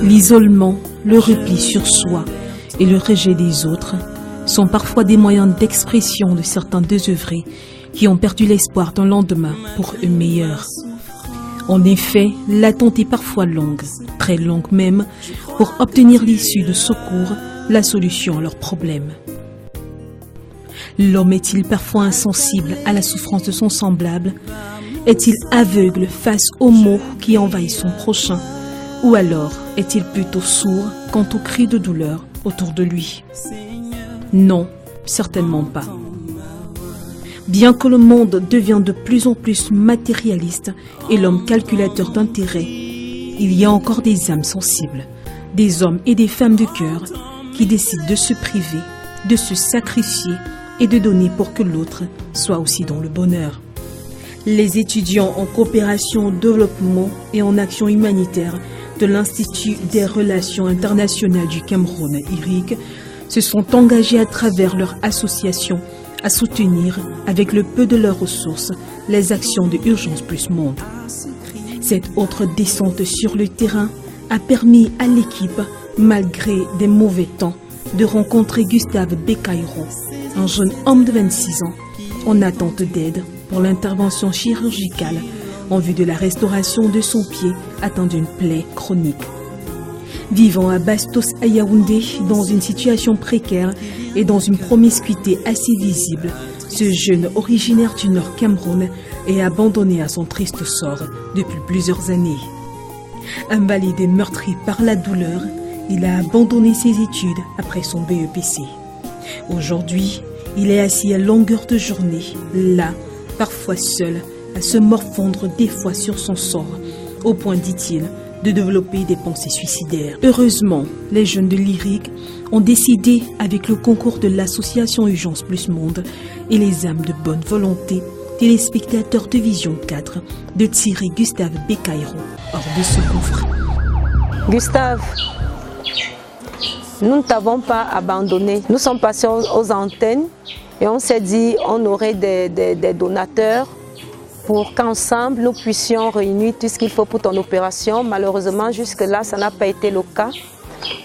L'isolement, le repli sur soi et le rejet des autres sont parfois des moyens d'expression de certains désœuvrés qui ont perdu l'espoir d'un lendemain pour eux meilleur. En effet, l'attente est parfois longue, très longue même, pour obtenir l'issue de secours, la solution à leurs problèmes. L'homme est-il parfois insensible à la souffrance de son semblable? Est-il aveugle face aux maux qui envahissent son prochain? Ou alors est-il plutôt sourd quant aux cris de douleur autour de lui? Non, certainement pas. Bien que le monde devient de plus en plus matérialiste et l'homme calculateur d'intérêts, il y a encore des âmes sensibles, des hommes et des femmes de cœur qui décident de se priver, de se sacrifier et de donner pour que l'autre soit aussi dans le bonheur. Les étudiants en coopération au développement et en action humanitaire de l'Institut des Relations Internationales du Cameroun, IRIC, se sont engagés à travers leur association à soutenir, avec le peu de leurs ressources, les actions de Urgence Plus Monde. Cette autre descente sur le terrain a permis à l'équipe, malgré des mauvais temps, de rencontrer Gustave Bekaïro, un jeune homme de 26 ans, en attente d'aide pour l'intervention chirurgicale en vue de la restauration de son pied atteint d'une plaie chronique. Vivant à Bastos à Yaoundé, dans une situation précaire et dans une promiscuité assez visible, ce jeune originaire du Nord Cameroun est abandonné à son triste sort depuis plusieurs années. Invalidé et meurtri par la douleur, il a abandonné ses études après son BEPC. Aujourd'hui, il est assis à longueur de journée, là, parfois seul, à se morfondre des fois sur son sort, au point, dit-il, de développer des pensées suicidaires. Heureusement, les jeunes de l'IRIC ont décidé, avec le concours de l'association Urgence Plus Monde et les âmes de bonne volonté, téléspectateurs de Vision 4, de tirer Gustave Bekaïro hors de ce gouffre. Gustave, nous ne t'avons pas abandonné. Nous sommes passés aux antennes et on s'est dit on aurait des donateurs pour qu'ensemble nous puissions réunir tout ce qu'il faut pour ton opération. Malheureusement, jusque-là, ça n'a pas été le cas.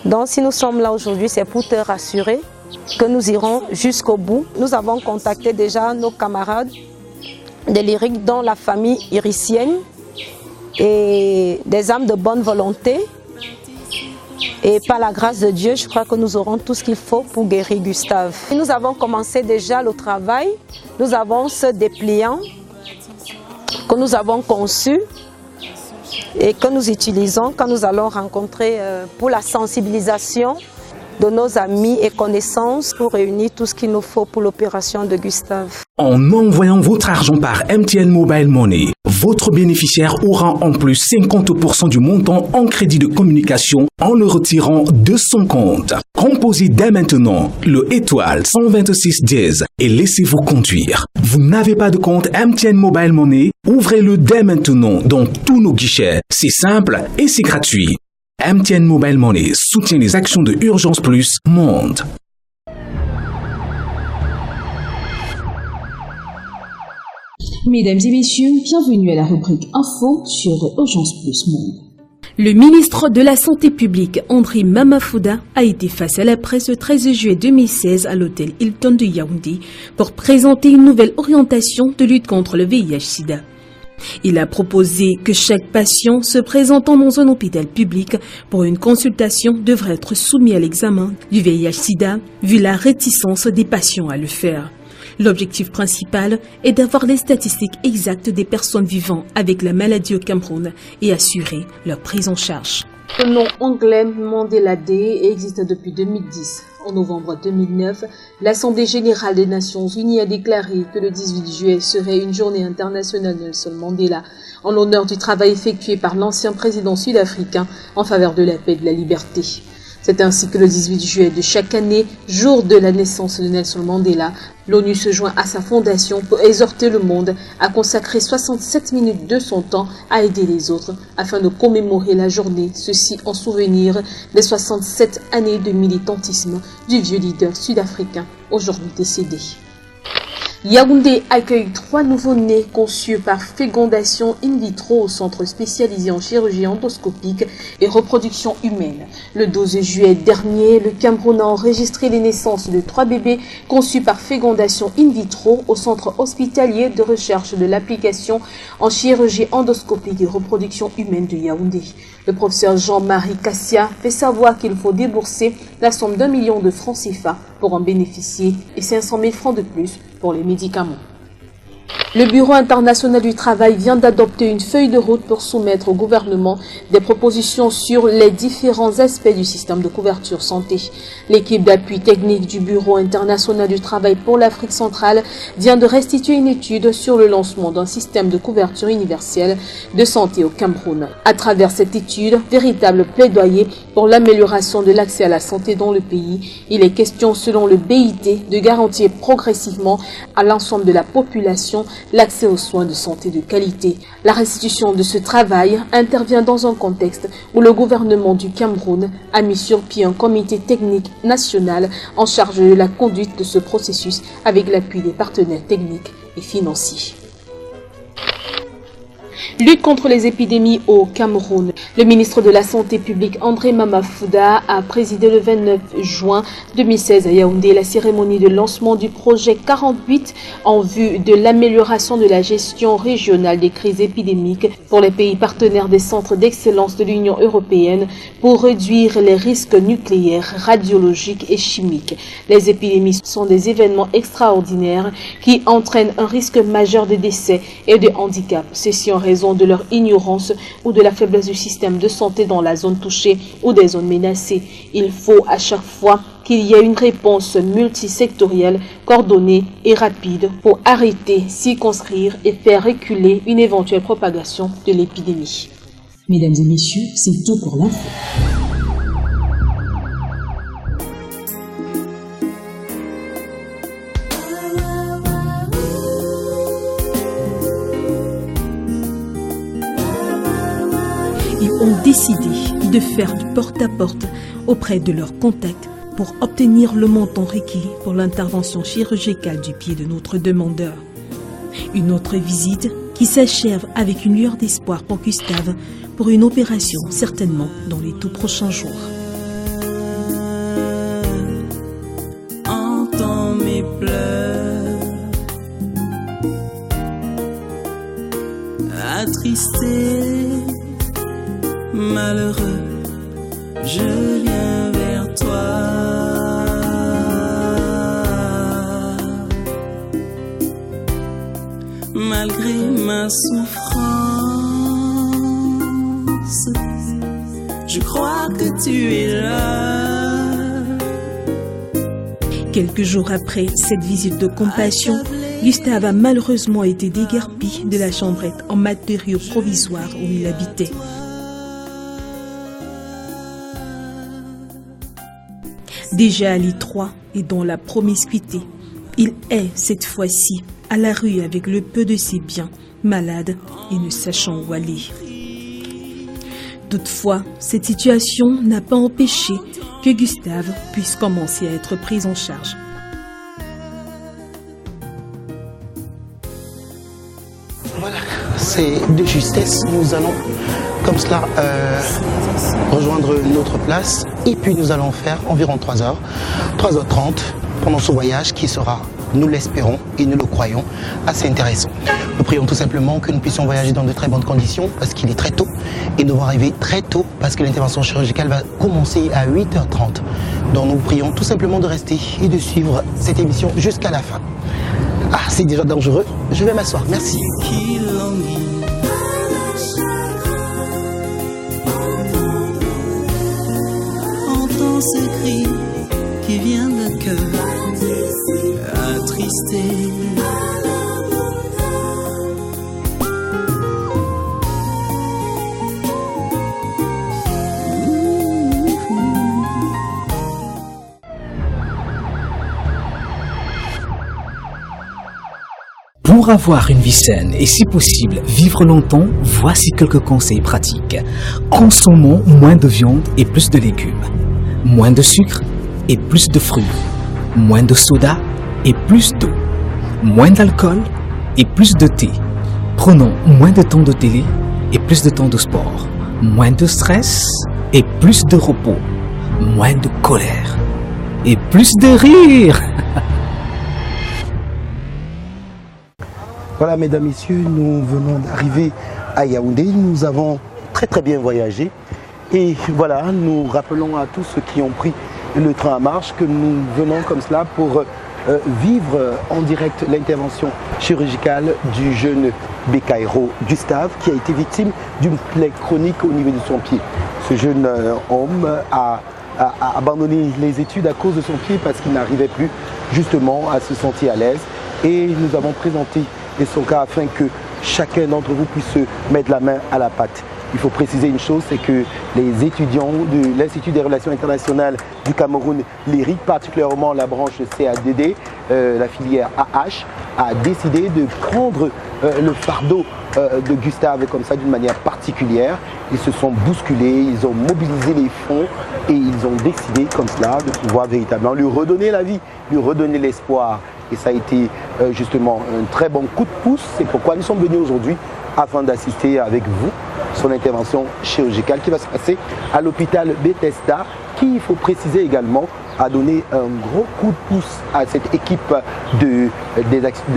Donc si nous sommes là aujourd'hui, c'est pour te rassurer que nous irons jusqu'au bout. Nous avons contacté déjà nos camarades de l'IRIC, dont la famille iricienne et des âmes de bonne volonté. Et par la grâce de Dieu, je crois que nous aurons tout ce qu'il faut pour guérir Gustave. Et nous avons commencé déjà le travail. Nous avons ce dépliant que nous avons conçu et que nous utilisons quand nous allons rencontrer pour la sensibilisation de nos amis et connaissances pour réunir tout ce qu'il nous faut pour l'opération de Gustave. En envoyant votre argent par MTN Mobile Money, votre bénéficiaire aura en plus 50% du montant en crédit de communication en le retirant de son compte. Composez dès maintenant le étoile 126 dièse et laissez-vous conduire. Vous n'avez pas de compte MTN Mobile Money? Ouvrez-le dès maintenant dans tous nos guichets. C'est simple et c'est gratuit. MTN Mobile Money soutient les actions de Urgence Plus Monde. Mesdames et messieurs, bienvenue à la rubrique Info sur Urgence Plus Monde. Le ministre de la Santé publique, André Mamafouda, a été face à la presse le 13 juillet 2016 à l'hôtel Hilton de Yaoundé pour présenter une nouvelle orientation de lutte contre le VIH-Sida. Il a proposé que chaque patient se présentant dans un hôpital public pour une consultation devrait être soumis à l'examen du VIH-Sida, vu la réticence des patients à le faire. L'objectif principal est d'avoir les statistiques exactes des personnes vivant avec la maladie au Cameroun et assurer leur prise en charge. Le nom anglais Mandela Day existe depuis 2010. En novembre 2009, l'Assemblée générale des Nations unies a déclaré que le 18 juillet serait une journée internationale de Nelson Mandela en l'honneur du travail effectué par l'ancien président sud-africain en faveur de la paix et de la liberté. C'est ainsi que le 18 juillet de chaque année, jour de la naissance de Nelson Mandela, l'ONU se joint à sa fondation pour exhorter le monde à consacrer 67 minutes de son temps à aider les autres afin de commémorer la journée, ceci en souvenir des 67 années de militantisme du vieux leader sud-africain, aujourd'hui décédé. Yaoundé accueille 3 nouveau-nés conçus par fécondation in vitro au centre spécialisé en chirurgie endoscopique et reproduction humaine. Le 12 juillet dernier, le Cameroun a enregistré les naissances de 3 bébés conçus par fécondation in vitro au centre hospitalier de recherche de l'application en chirurgie endoscopique et reproduction humaine de Yaoundé. Le professeur Jean-Marie Cassia fait savoir qu'il faut débourser la somme d'1 million de francs CFA pour en bénéficier et 500 000 francs de plus pour les médicaments. Le Bureau international du travail vient d'adopter une feuille de route pour soumettre au gouvernement des propositions sur les différents aspects du système de couverture santé. L'équipe d'appui technique du Bureau international du travail pour l'Afrique centrale vient de restituer une étude sur le lancement d'un système de couverture universelle de santé au Cameroun. À travers cette étude, véritable plaidoyer pour l'amélioration de l'accès à la santé dans le pays, il est question, selon le BIT, de garantir progressivement à l'ensemble de la population l'accès aux soins de santé de qualité. La restitution de ce travail intervient dans un contexte où le gouvernement du Cameroun a mis sur pied un comité technique national en charge de la conduite de ce processus avec l'appui des partenaires techniques et financiers. Lutte contre les épidémies au Cameroun. Le ministre de la Santé publique André Mamafouda a présidé le 29 juin 2016 à Yaoundé la cérémonie de lancement du projet 48 en vue de l'amélioration de la gestion régionale des crises épidémiques pour les pays partenaires des centres d'excellence de l'Union européenne pour réduire les risques nucléaires, radiologiques et chimiques. Les épidémies sont des événements extraordinaires qui entraînent un risque majeur de décès et de handicap. Ceci en raison de leur ignorance ou de la faiblesse du système de santé dans la zone touchée ou des zones menacées. Il faut à chaque fois qu'il y ait une réponse multisectorielle, coordonnée et rapide pour arrêter, circonscrire et faire reculer une éventuelle propagation de l'épidémie. Mesdames et messieurs, c'est tout pour l'info. Ont décidé de faire du porte-à-porte auprès de leurs contacts pour obtenir le montant requis pour l'intervention chirurgicale du pied de notre demandeur. Une autre visite qui s'achève avec une lueur d'espoir pour Gustave pour une opération certainement dans les tout prochains jours. Entends mes pleurs, attristé, malheureux, je viens vers toi. Malgré ma souffrance, je crois que tu es là. Quelques jours après cette visite de compassion, Gustave a malheureusement été déguerpi de la chambrette en matériaux provisoires où il habitait. Déjà à l'I3 et dans la promiscuité, il est cette fois-ci à la rue avec le peu de ses biens, malade et ne sachant où aller. Toutefois, cette situation n'a pas empêché que Gustave puisse commencer à être pris en charge. Voilà, c'est de justesse, nous allons comme cela rejoindre notre place et puis nous allons faire environ 3h30 pendant ce voyage qui sera, nous l'espérons et nous le croyons, assez intéressant. Nous prions tout simplement que nous puissions voyager dans de très bonnes conditions parce qu'il est très tôt et nous devons arriver très tôt parce que l'intervention chirurgicale va commencer à 8h30. Donc nous prions tout simplement de rester et de suivre cette émission jusqu'à la fin. Ah, c'est déjà dangereux, je vais m'asseoir, merci. Entends ce cri qui vient d'un cœur attristé. Pour avoir une vie saine et si possible vivre longtemps, voici quelques conseils pratiques. Consommons moins de viande et plus de légumes, moins de sucre et plus de fruits, moins de soda et plus d'eau. moins d'alcool et plus de thé. Prenons moins de temps de télé et plus de temps de sport. Moins de stress et plus de repos. Moins de colère et plus de rire. Voilà, mesdames, messieurs, nous venons d'arriver à Yaoundé. Nous avons très bien voyagé. Et voilà, nous rappelons à tous ceux qui ont pris le train à marche que nous venons comme cela pour vivre en direct l'intervention chirurgicale du jeune Bekaïro Gustave qui a été victime d'une plaie chronique au niveau de son pied. Ce jeune homme a abandonné les études à cause de son pied parce qu'il n'arrivait plus justement à se sentir à l'aise. Et nous avons présenté son cas afin que chacun d'entre vous puisse se mettre la main à la pâte. Il faut préciser une chose, c'est que les étudiants de l'Institut des Relations Internationales du Cameroun, l'IRIC, particulièrement la branche CADD, la filière AH, a décidé de prendre le fardeau de Gustave comme ça d'une manière particulière. Ils se sont bousculés, ils ont mobilisé les fonds et ils ont décidé comme cela de pouvoir véritablement lui redonner la vie, lui redonner l'espoir. Et ça a été justement un très bon coup de pouce. C'est pourquoi nous sommes venus aujourd'hui afin d'assister avec vous son intervention chirurgicale qui va se passer à l'hôpital Bethesda, qui, il faut préciser également, a donné un gros coup de pouce à cette équipe de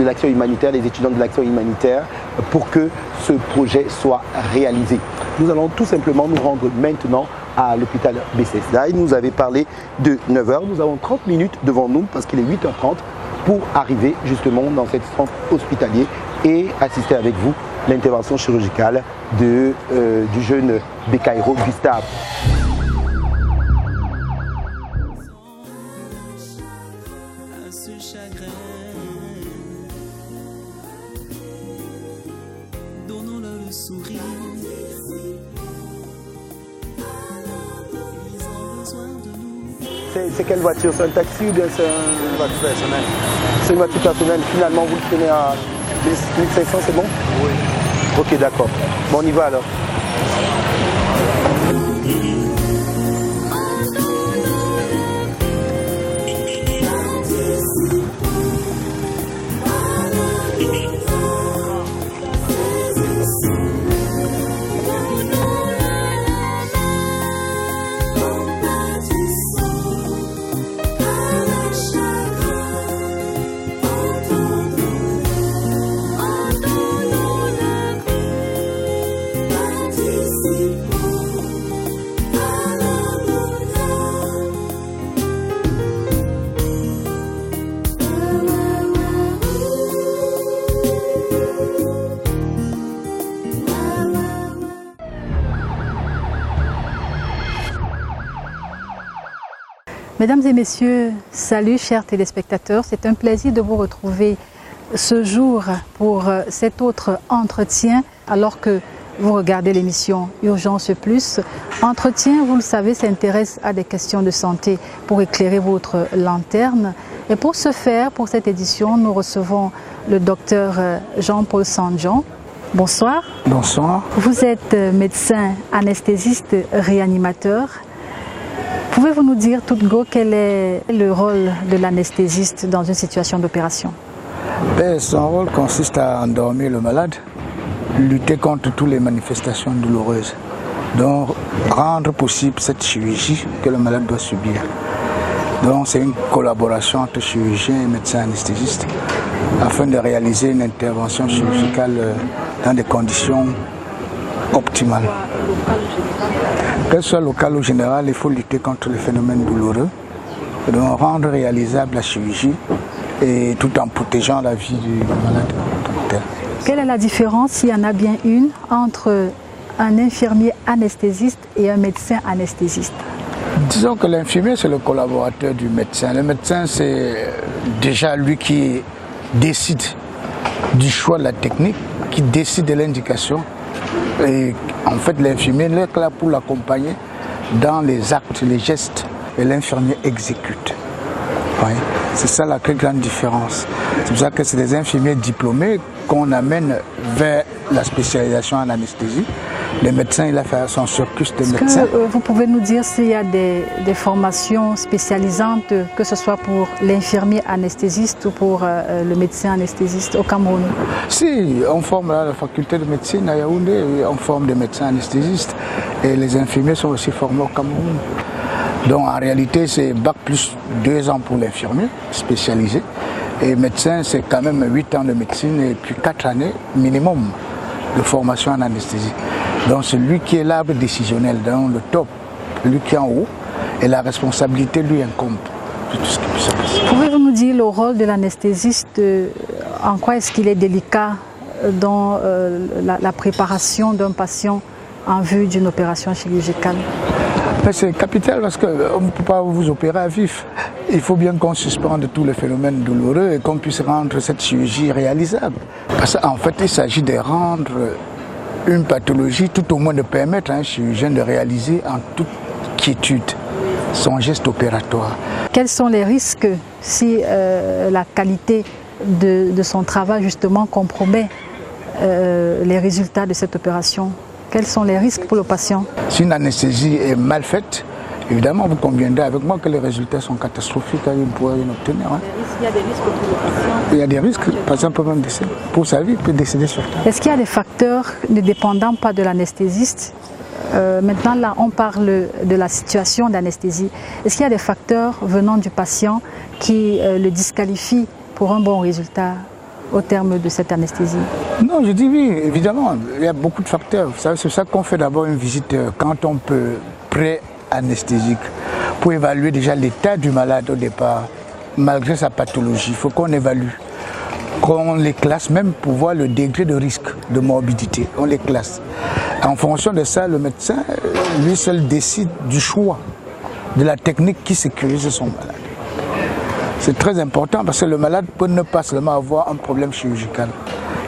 l'action humanitaire, des étudiants de l'action humanitaire, pour que ce projet soit réalisé. Nous allons tout simplement nous rendre maintenant à l'hôpital Bethesda. Il nous avait parlé de 9 h. Nous avons 30 minutes devant nous parce qu'il est 8h30 pour arriver justement dans cet centre hospitalier et assister avec vous l'intervention chirurgicale du jeune Bekaïro Gustave. C'est quelle voiture? C'est un taxi ou bien c'est une voiture personnelle? C'est une voiture personnelle. Finalement, vous le prenez à 1500, c'est bon? Oui. Ok, d'accord. Bon, on y va alors. Mesdames et messieurs, salut chers téléspectateurs, c'est un plaisir de vous retrouver ce jour pour cet autre entretien alors que vous regardez l'émission Urgence Plus. Entretien, vous le savez, s'intéresse à des questions de santé pour éclairer votre lanterne. Et pour ce faire, pour cette édition, nous recevons le docteur Jean-Paul Sanjon. Bonsoir. Bonsoir. Vous êtes médecin anesthésiste réanimateur. Pouvez-vous nous dire tout de go quel est le rôle de l'anesthésiste dans une situation d'opération? Son rôle consiste à endormir le malade, lutter contre toutes les manifestations douloureuses, donc rendre possible cette chirurgie que le malade doit subir. Donc c'est une collaboration entre chirurgien et médecin anesthésiste afin de réaliser une intervention chirurgicale dans des conditions optimales. Qu'elle soit locale ou générale, il faut lutter contre les phénomènes douloureux, donc rendre réalisable la chirurgie et tout en protégeant la vie du malade. Quelle est la différence, s'il y en a bien une, entre un infirmier anesthésiste et un médecin anesthésiste? Disons que l'infirmier, c'est le collaborateur du médecin. Le médecin, c'est déjà lui qui décide du choix de la technique, qui décide de l'indication. Et en fait, l'infirmier est là pour l'accompagner dans les actes, les gestes, et l'infirmier exécute. Oui. C'est ça la très grande différence. C'est pour ça que c'est des infirmiers diplômés qu'on amène vers la spécialisation en anesthésie. Les médecins, il a fait son circus de médecins. Est-ce que vous pouvez nous dire s'il y a des formations spécialisantes, que ce soit pour l'infirmier anesthésiste ou pour le médecin anesthésiste au Cameroun? Si, on forme à la faculté de médecine à Yaoundé, on forme des médecins anesthésistes et les infirmiers sont aussi formés au Cameroun. Donc en réalité, c'est bac plus 2 ans pour l'infirmier spécialisé. Et médecin, c'est quand même 8 ans de médecine et puis 4 années minimum de formation en anesthésie. Donc celui qui est l'arbre décisionnel dans le top, celui qui est en haut, et la responsabilité lui incombe de tout ce qui peut se passer. Pouvez-vous nous dire le rôle de l'anesthésiste, en quoi est-ce qu'il est délicat dans la préparation d'un patient en vue d'une opération chirurgicale? C'est capital parce qu'on ne peut pas vous opérer à vif. Il faut bien qu'on suspende tous les phénomènes douloureux et qu'on puisse rendre cette chirurgie réalisable. Parce qu'en fait, il s'agit de rendre une pathologie, tout au moins de permettre à un chirurgien de réaliser en toute quiétude son geste opératoire. Quels sont les risques si la qualité de son travail justement compromet les résultats de cette opération? Quels sont les risques pour le patient? Si une anesthésie est mal faite, évidemment, vous conviendrez avec moi que les résultats sont catastrophiques à pouvoir obtenir. Hein. Il y a des risques pour le patient? Il y a des risques, par exemple, même décéder. Pour sa vie, il peut décéder sur terre. Est-ce qu'il y a des facteurs ne dépendant pas de l'anesthésiste? Maintenant, là, on parle de la situation d'anesthésie. Est-ce qu'il y a des facteurs venant du patient qui le disqualifient pour un bon résultat au terme de cette anesthésie? Non, je dis oui, évidemment, il y a beaucoup de facteurs. C'est ça qu'on fait d'abord une visite quand on peut pré-anesthésique pour évaluer déjà l'état du malade au départ, malgré sa pathologie. Il faut qu'on évalue, qu'on les classe même pour voir le degré de risque de morbidité. On les classe. En fonction de ça, le médecin, lui seul, décide du choix, de la technique qui sécurise son malade. C'est très important parce que le malade peut ne pas seulement avoir un problème chirurgical.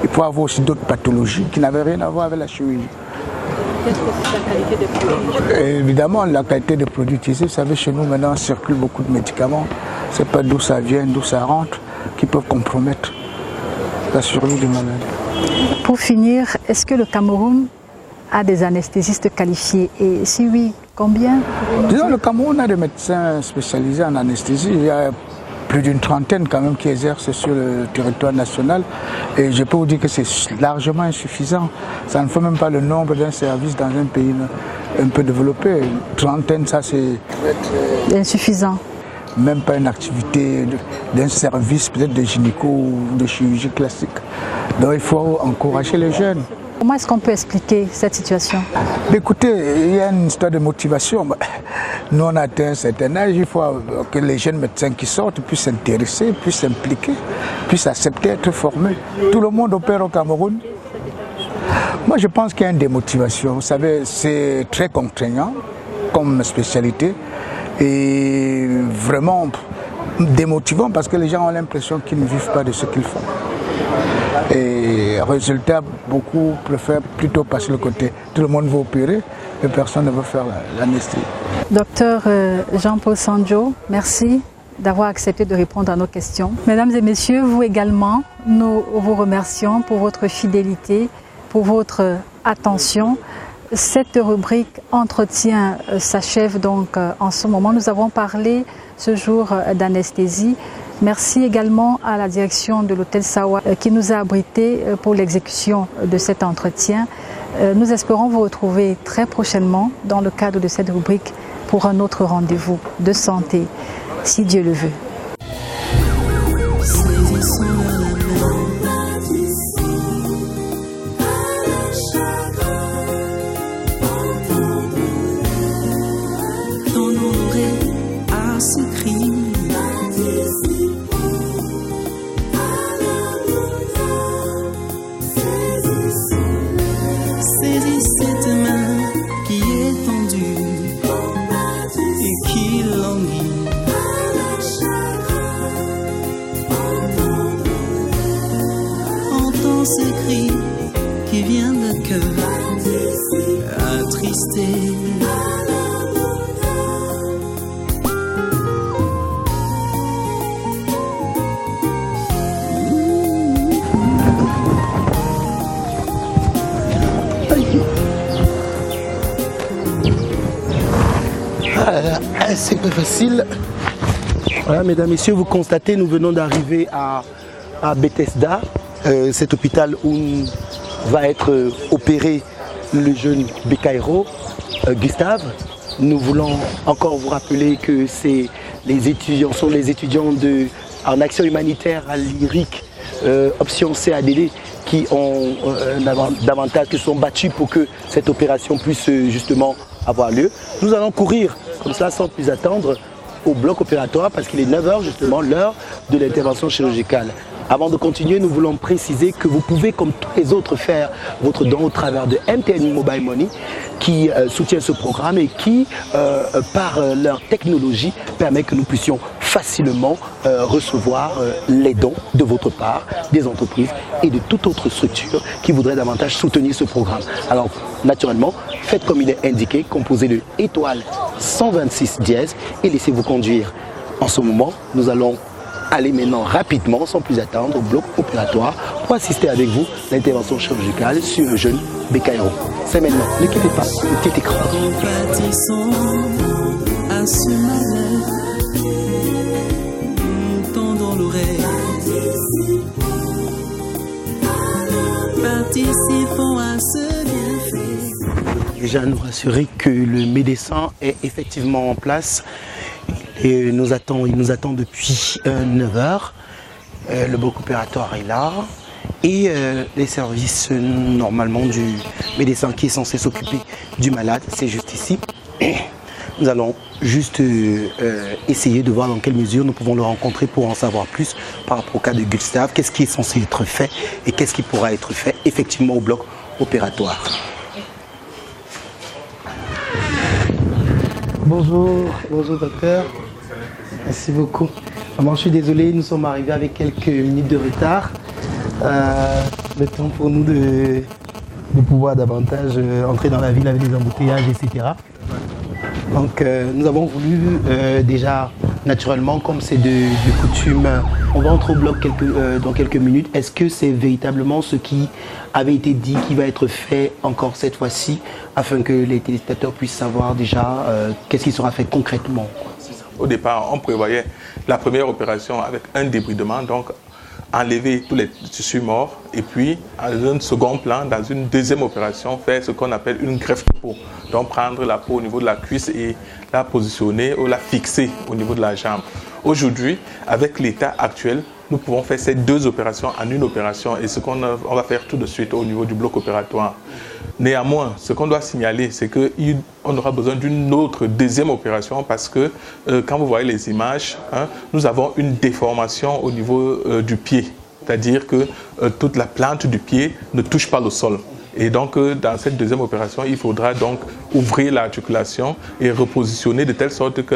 Il peut avoir aussi d'autres pathologies qui n'avaient rien à voir avec la chirurgie. Qu'est-ce que c'est la qualité des produits? Évidemment, la qualité des produits utilisés, vous savez, chez nous maintenant, circule beaucoup de médicaments. C'est pas d'où ça vient, d'où ça rentre, qui peuvent compromettre la survie du malade. Pour finir, est-ce que le Cameroun a des anesthésistes qualifiés? Et si oui, combien? Disons, le Cameroun a des médecins spécialisés en anesthésie. Il y a plus d'une trentaine quand même qui exercent sur le territoire national et je peux vous dire que c'est largement insuffisant. Ça ne fait même pas le nombre d'un service dans un pays un peu développé. Une trentaine, ça c'est insuffisant. Même pas une activité d'un service peut-être de gynéco ou de chirurgie classique. Donc il faut encourager les jeunes. Comment est-ce qu'on peut expliquer cette situation? Écoutez, il y a une histoire de motivation. Nous, on a atteint un certain âge, il faut que les jeunes médecins qui sortent puissent s'intéresser, puissent s'impliquer, puissent accepter d'être formés. Tout le monde opère au Cameroun. Moi, je pense qu'il y a une démotivation. Vous savez, c'est très contraignant comme spécialité et vraiment démotivant parce que les gens ont l'impression qu'ils ne vivent pas de ce qu'ils font. Et résultat, beaucoup préfèrent plutôt passer le côté. Tout le monde veut opérer, mais personne ne veut faire l'anesthésie. Docteur Jean-Paul Sanjo, merci d'avoir accepté de répondre à nos questions. Mesdames et messieurs, vous également, nous vous remercions pour votre fidélité, pour votre attention. Cette rubrique entretien s'achève donc en ce moment. Nous avons parlé ce jour d'anesthésie. Merci également à la direction de l'hôtel Sawa qui nous a abrités pour l'exécution de cet entretien. Nous espérons vous retrouver très prochainement dans le cadre de cette rubrique pour un autre rendez-vous de santé, si Dieu le veut. Ce cri qui vient de cœur attristé. c'est pas facile. Voilà, mesdames, messieurs, vous constatez, nous venons d'arriver à Bethesda, cet hôpital où va être opéré le jeune Bekaïro, Gustave. Nous voulons encore vous rappeler que sont les étudiants en action humanitaire à l'IRIC, option CADD, qui ont davantage, qui sont battus pour que cette opération puisse justement avoir lieu. Nous allons courir comme ça sans plus attendre au bloc opératoire parce qu'il est 9 h justement, l'heure de l'intervention chirurgicale. Avant de continuer, nous voulons préciser que vous pouvez, comme tous les autres, faire votre don au travers de MTN Mobile Money qui soutient ce programme et qui, par leur technologie, permet que nous puissions facilement recevoir les dons de votre part, des entreprises et de toute autre structure qui voudrait davantage soutenir ce programme. Alors, naturellement, faites comme il est indiqué, composez de étoile 126 dièse et laissez-vous conduire. En ce moment, nous allons aller maintenant rapidement, sans plus attendre, au bloc opératoire pour assister avec vous à l'intervention chirurgicale sur le jeune Bekaïro. C'est maintenant, ne quittez pas le petit écran. Compatissons à ce malheur, tendons l'oreille, participons à ce bienfait. Déjà nous rassurer que le médecin est effectivement en place et il nous attend depuis 9 h. Le bloc opératoire est là et les services normalement du médecin qui est censé s'occuper du malade, c'est juste ici. Nous allons juste essayer de voir dans quelle mesure nous pouvons le rencontrer pour en savoir plus par rapport au cas de Gustave, qu'est-ce qui est censé être fait et qu'est-ce qui pourra être fait effectivement au bloc opératoire. Bonjour docteur. Merci beaucoup. Vraiment, je suis désolé, nous sommes arrivés avec quelques minutes de retard. Le temps pour nous de pouvoir davantage entrer dans la ville avec les embouteillages, etc. Donc nous avons voulu déjà, naturellement, comme c'est de coutume, on va entrer au bloc dans quelques minutes. Est-ce que c'est véritablement ce qui avait été dit qui va être fait encore cette fois-ci, afin que les téléspectateurs puissent savoir déjà qu'est-ce qui sera fait concrètement? Au départ, on prévoyait la première opération avec un débridement, donc enlever tous les tissus morts et puis, dans un second plan, dans une deuxième opération, faire ce qu'on appelle une greffe de peau. Donc prendre la peau au niveau de la cuisse et la positionner ou la fixer au niveau de la jambe. Aujourd'hui, avec l'état actuel, nous pouvons faire ces deux opérations en une opération et ce qu'on va faire tout de suite au niveau du bloc opératoire. Néanmoins, ce qu'on doit signaler, c'est qu'on aura besoin d'une autre deuxième opération parce que quand vous voyez les images, nous avons une déformation au niveau du pied. C'est-à-dire que toute la plante du pied ne touche pas le sol. Et donc, dans cette deuxième opération, il faudra donc ouvrir l'articulation et repositionner de telle sorte que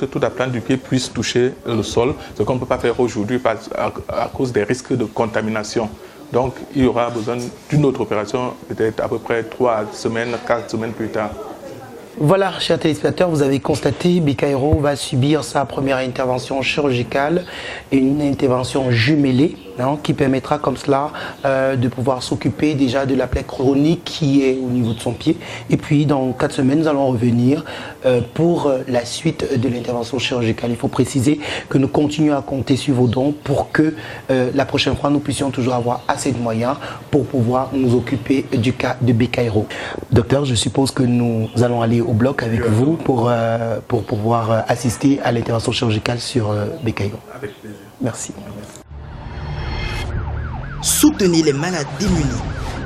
toute la plante du pied puisse toucher le sol, ce qu'on ne peut pas faire aujourd'hui à cause des risques de contamination. Donc, il y aura besoin d'une autre opération, peut-être à peu près 3 semaines, 4 semaines plus tard. Voilà, chers téléspectateurs, vous avez constaté, Bekaïro va subir sa première intervention chirurgicale et une intervention jumelée qui permettra comme cela de pouvoir s'occuper déjà de la plaie chronique qui est au niveau de son pied. Et puis, dans 4 semaines, nous allons revenir pour la suite de l'intervention chirurgicale. Il faut préciser que nous continuons à compter sur vos dons pour que la prochaine fois, nous puissions toujours avoir assez de moyens pour pouvoir nous occuper du cas de Bekaïro. Docteur, je suppose que nous allons aller au bloc avec vous pour pouvoir assister à l'intervention chirurgicale sur Bekaïro. Avec plaisir. Merci. Soutenez les malades démunis.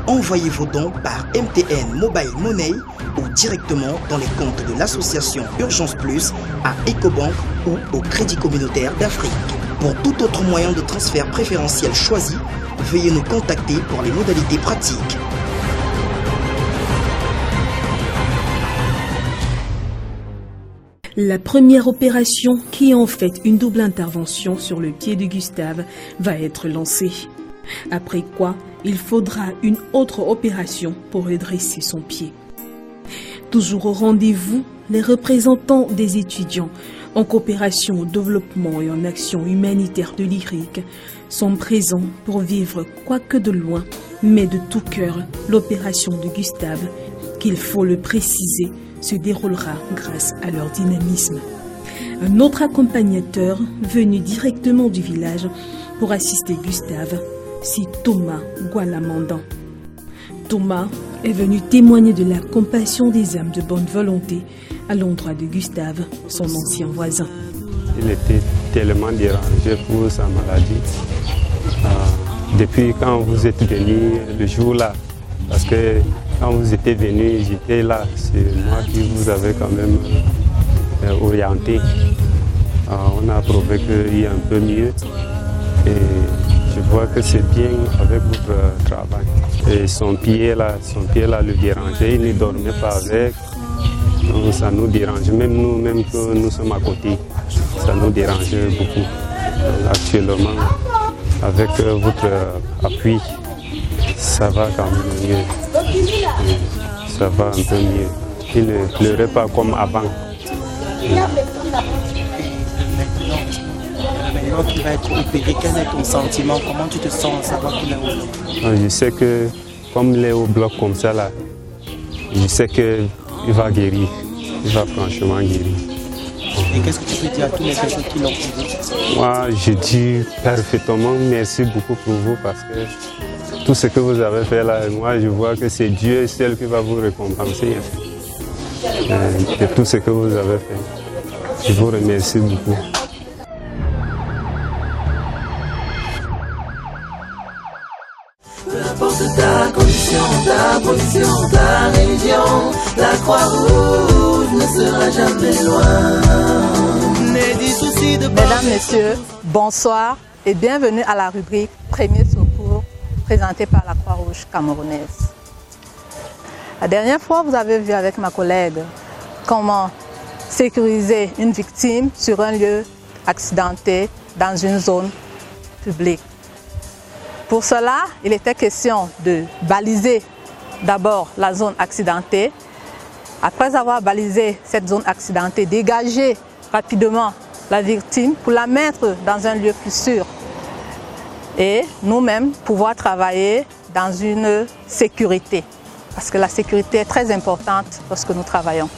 Envoyez vos dons par MTN Mobile Money ou directement dans les comptes de l'association Urgence Plus à Ecobank ou au Crédit Communautaire d'Afrique. Pour tout autre moyen de transfert préférentiel choisi, veuillez nous contacter pour les modalités pratiques. La première opération, qui est en fait une double intervention sur le pied de Gustave, va être lancée. Après quoi, il faudra une autre opération pour redresser son pied. Toujours au rendez-vous, les représentants des étudiants en coopération au développement et en action humanitaire de l'IRIC sont présents pour vivre, quoique de loin, mais de tout cœur, l'opération de Gustave qu'il faut le préciser, se déroulera grâce à leur dynamisme. Un autre accompagnateur venu directement du village pour assister Gustave, c'est Thomas Gualamandan. Thomas est venu témoigner de la compassion des âmes de bonne volonté à l'endroit de Gustave, son ancien voisin. Il était tellement dérangé pour sa maladie. Depuis quand vous êtes venu le jour-là, parce que quand vous étiez venu, j'étais là, c'est moi qui vous avais quand même orienté. On a prouvé qu'il y a un peu mieux et je vois que c'est bien avec votre travail. Et son pied là le dérangeait, il ne dormait pas avec. Donc ça nous dérange, même nous, même que nous sommes à côté, ça nous dérange beaucoup. Actuellement, avec votre appui, ça va quand même mieux. Ça va un peu mieux. Il ne pleurait pas comme avant. Maintenant qu'il va être opéré, quel est ton sentiment? Comment tu te sens à savoir qu'il est au bloc? Je sais que comme il est au bloc comme ça là, je sais qu'il va guérir. Il va franchement guérir. Et qu'est-ce que tu peux dire à tous les personnes qui l'ont aidé? Moi, je dis parfaitement merci beaucoup pour vous parce que tout ce que vous avez fait là, moi je vois que c'est Dieu seul qui va vous récompenser de tout ce que vous avez fait. Je vous remercie beaucoup. Peu importe ta condition, ta position, ta religion, la Croix-Rouge ne sera jamais loin. Mesdames, Messieurs, bonsoir et bienvenue à la rubrique Premier secours présentée par la Croix-Rouge camerounaise. La dernière fois, vous avez vu avec ma collègue comment sécuriser une victime sur un lieu accidenté dans une zone publique. Pour cela, il était question de baliser d'abord la zone accidentée. Après avoir balisé cette zone accidentée, dégager rapidement la victime pour la mettre dans un lieu plus sûr. Et nous-mêmes pouvoir travailler dans une sécurité. Parce que la sécurité est très importante lorsque nous travaillons.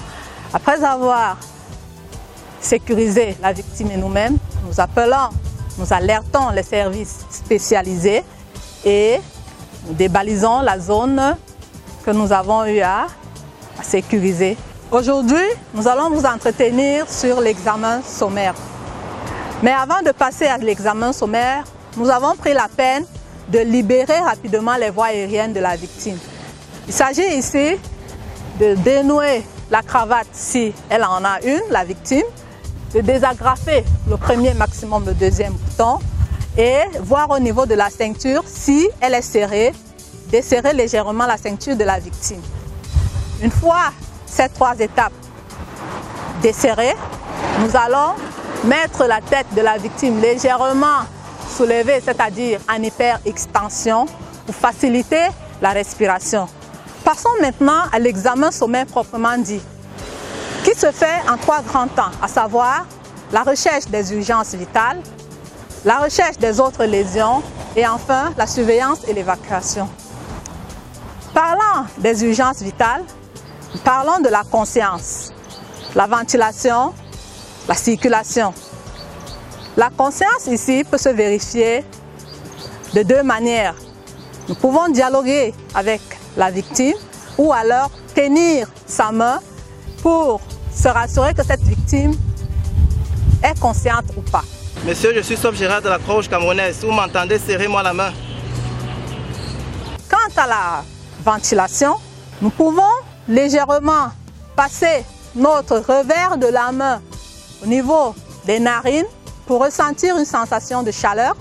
Après avoir sécurisé la victime et nous-mêmes, nous alertons les services spécialisés et nous débalisons la zone que nous avons eu à sécuriser. Aujourd'hui, nous allons vous entretenir sur l'examen sommaire. Mais avant de passer à l'examen sommaire, nous avons pris la peine de libérer rapidement les voies aériennes de la victime. Il s'agit ici de dénouer la cravate si elle en a une, la victime, de désagrafer le premier maximum le deuxième bouton et voir au niveau de la ceinture si elle est serrée, desserrer légèrement la ceinture de la victime. Une fois ces trois étapes desserrées, nous allons mettre la tête de la victime légèrement soulevée, c'est-à-dire en hyper-extension pour faciliter la respiration. Passons maintenant à l'examen sommaire proprement dit, qui se fait en trois grands temps, à savoir la recherche des urgences vitales, la recherche des autres lésions et enfin la surveillance et l'évacuation. Parlant des urgences vitales, parlons de la conscience, la ventilation, la circulation. La conscience ici peut se vérifier de deux manières. Nous pouvons dialoguer avec la victime ou alors tenir sa main pour se rassurer que cette victime est consciente ou pas. Monsieur, je suis Sauf-Gérard de la Croix-Rouge camerounaise. Vous m'entendez, serrez-moi la main. Quant à la ventilation, nous pouvons légèrement passer notre revers de la main au niveau des narines pour ressentir une sensation de chaleur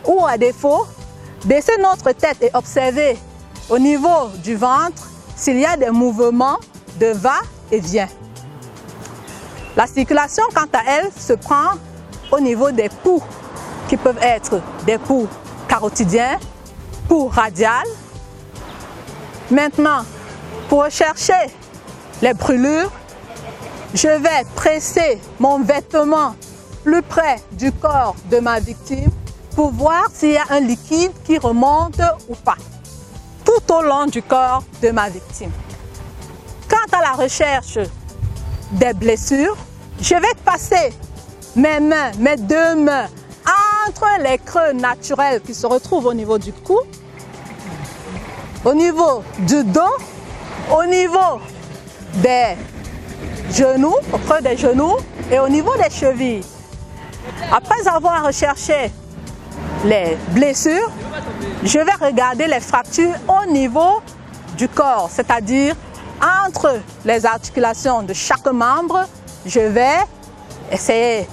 ou à défaut, baisser notre tête et observer au niveau du ventre s'il y a des mouvements de va-et-vient. La circulation, quant à elle, se prend au niveau des pouls qui peuvent être des pouls carotidiens, pouls radiales. Maintenant, pour rechercher les brûlures, je vais presser mon vêtement plus près du corps de ma victime pour voir s'il y a un liquide qui remonte ou pas, tout au long du corps de ma victime. Quant à la recherche des blessures, je vais passer mes mains, mes deux mains, entre les creux naturels qui se retrouvent au niveau du cou, au niveau du dos, au niveau des genoux, au creux des genoux et au niveau des chevilles. Après avoir recherché les blessures, je vais regarder les fractures au niveau du corps, c'est-à-dire entre les articulations de chaque membre. Je vais essayer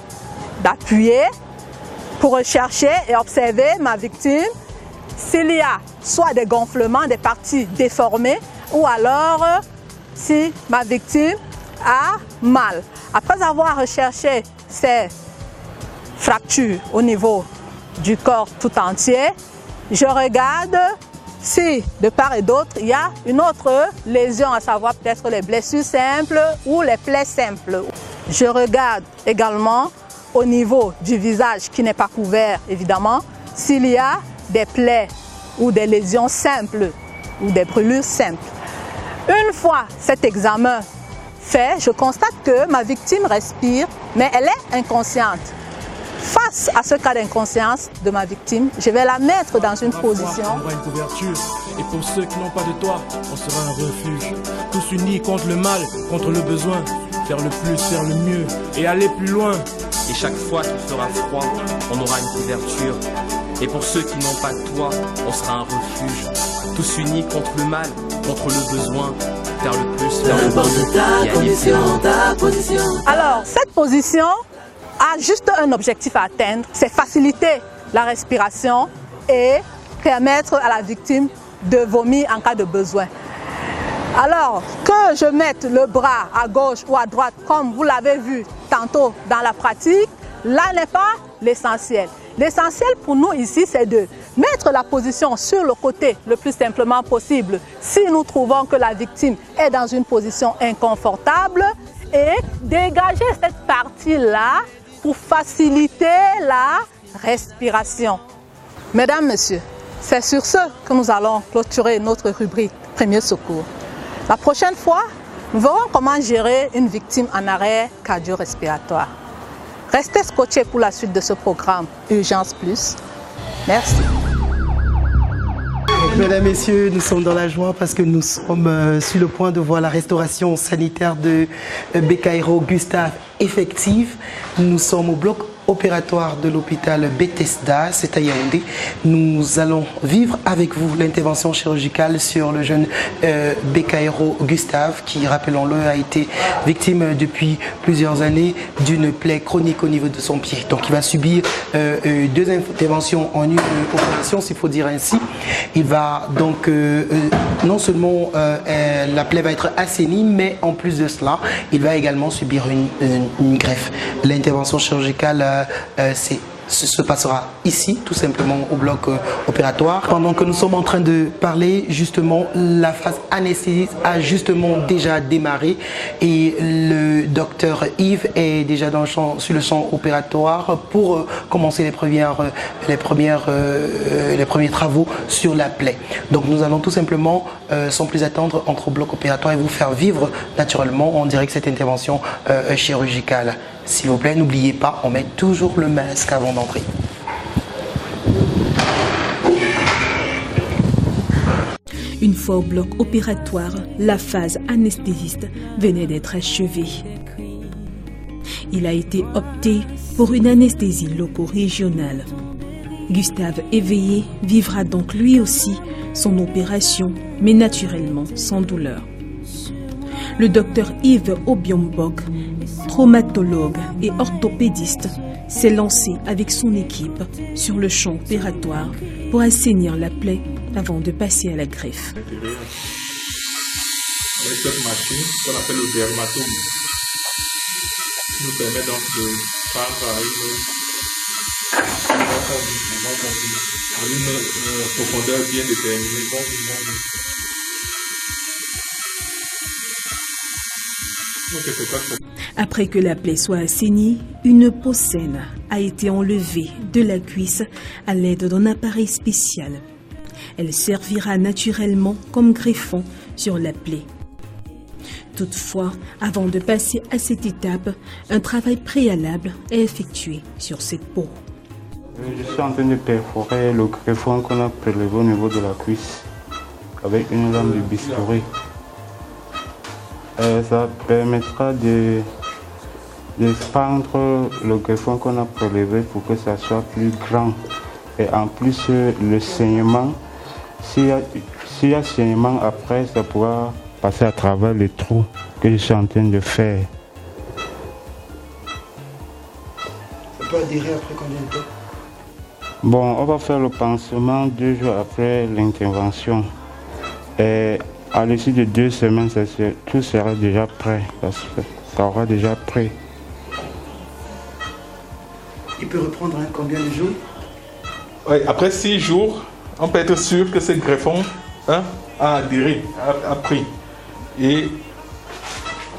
d'appuyer pour rechercher et observer ma victime s'il y a soit des gonflements, des parties déformées ou alors si ma victime a mal. Après avoir recherché ces fractures au niveau du corps tout entier, je regarde si de part et d'autre il y a une autre lésion, à savoir peut-être les blessures simples ou les plaies simples. Je regarde également au niveau du visage qui n'est pas couvert évidemment, s'il y a des plaies ou des lésions simples ou des brûlures simples. Une fois cet examen fait, je constate que ma victime respire, mais elle est inconsciente. Face à ce cas d'inconscience de ma victime, je vais la mettre dans une position. On aura une couverture, et pour ceux qui n'ont pas de toit, on sera un refuge. Tous unis contre le mal, contre le besoin, faire le plus, faire le mieux et aller plus loin. Et chaque fois qu'il fera froid, on aura une couverture. Et pour ceux qui n'ont pas de toit, on sera un refuge. Tous unis contre le mal, contre le besoin, faire le plus, faire le mieux. Alors, cette position a juste un objectif à atteindre, c'est faciliter la respiration et permettre à la victime de vomir en cas de besoin. Alors, que je mette le bras à gauche ou à droite, comme vous l'avez vu tantôt dans la pratique, là n'est pas l'essentiel. L'essentiel pour nous ici, c'est de mettre la position sur le côté le plus simplement possible si nous trouvons que la victime est dans une position inconfortable et dégager cette partie-là pour faciliter la respiration. Mesdames, Messieurs, c'est sur ce que nous allons clôturer notre rubrique Premier secours. La prochaine fois, nous verrons comment gérer une victime en arrêt cardio-respiratoire. Restez scotchés pour la suite de ce programme Urgence Plus. Merci. Mesdames, Messieurs, nous sommes dans la joie parce que nous sommes sur le point de voir la restauration sanitaire de Bekaïro Gustave effective. Nous sommes au bloc opératoire de l'hôpital Bethesda, c'est à Yaoundé. Nous allons vivre avec vous l'intervention chirurgicale sur le jeune Bekaïro Gustave qui, rappelons-le, a été victime depuis plusieurs années d'une plaie chronique au niveau de son pied. Donc il va subir deux interventions en une opération, s'il faut dire ainsi. Il va donc, non seulement la plaie va être assainie, mais en plus de cela, il va également subir une greffe. L'intervention chirurgicale se passera ici, tout simplement au bloc opératoire. Pendant que nous sommes en train de parler, justement, la phase anesthésie a justement déjà démarré et le docteur Yves est déjà dans le champ, sur le champ opératoire pour commencer les premiers travaux sur la plaie. Donc nous allons tout simplement, sans plus attendre, entrer au bloc opératoire et vous faire vivre naturellement en direct cette intervention chirurgicale. S'il vous plaît, n'oubliez pas, on met toujours le masque avant d'entrer. Une fois au bloc opératoire, la phase anesthésiste venait d'être achevée. Il a été opté pour une anesthésie loco-régionale. Gustave éveillé vivra donc lui aussi son opération, mais naturellement sans douleur. Le docteur Yves Obiombok, traumatologue et orthopédiste, s'est lancé avec son équipe sur le champ opératoire pour assainir la plaie avant de passer à la greffe. Avec cette machine qu'on appelle le dermatome, qui nous permet donc de prendre à une profondeur bien déterminée. Après que la plaie soit assainie, une peau saine a été enlevée de la cuisse à l'aide d'un appareil spécial. Elle servira naturellement comme greffon sur la plaie. Toutefois, avant de passer à cette étape, un travail préalable est effectué sur cette peau. Je suis en train de perforer le greffon qu'on a prélevé au niveau de la cuisse avec une lame de bistouri. Ça permettra d'expandre le greffon qu'on a prélevé pour que ça soit plus grand. Et en plus, le saignement, s'il y a saignement après, ça pourra passer à travers les trous que je suis en train de faire. Ça peut adhérer après combien de temps? Bon, on va faire le pansement 2 jours après l'intervention. Et à l'issue de 2 semaines, tout sera déjà prêt. Ça aura déjà prêt. Il peut reprendre combien de jours? Oui, après 6 jours, on peut être sûr que ce greffon a adhéré, a pris. Et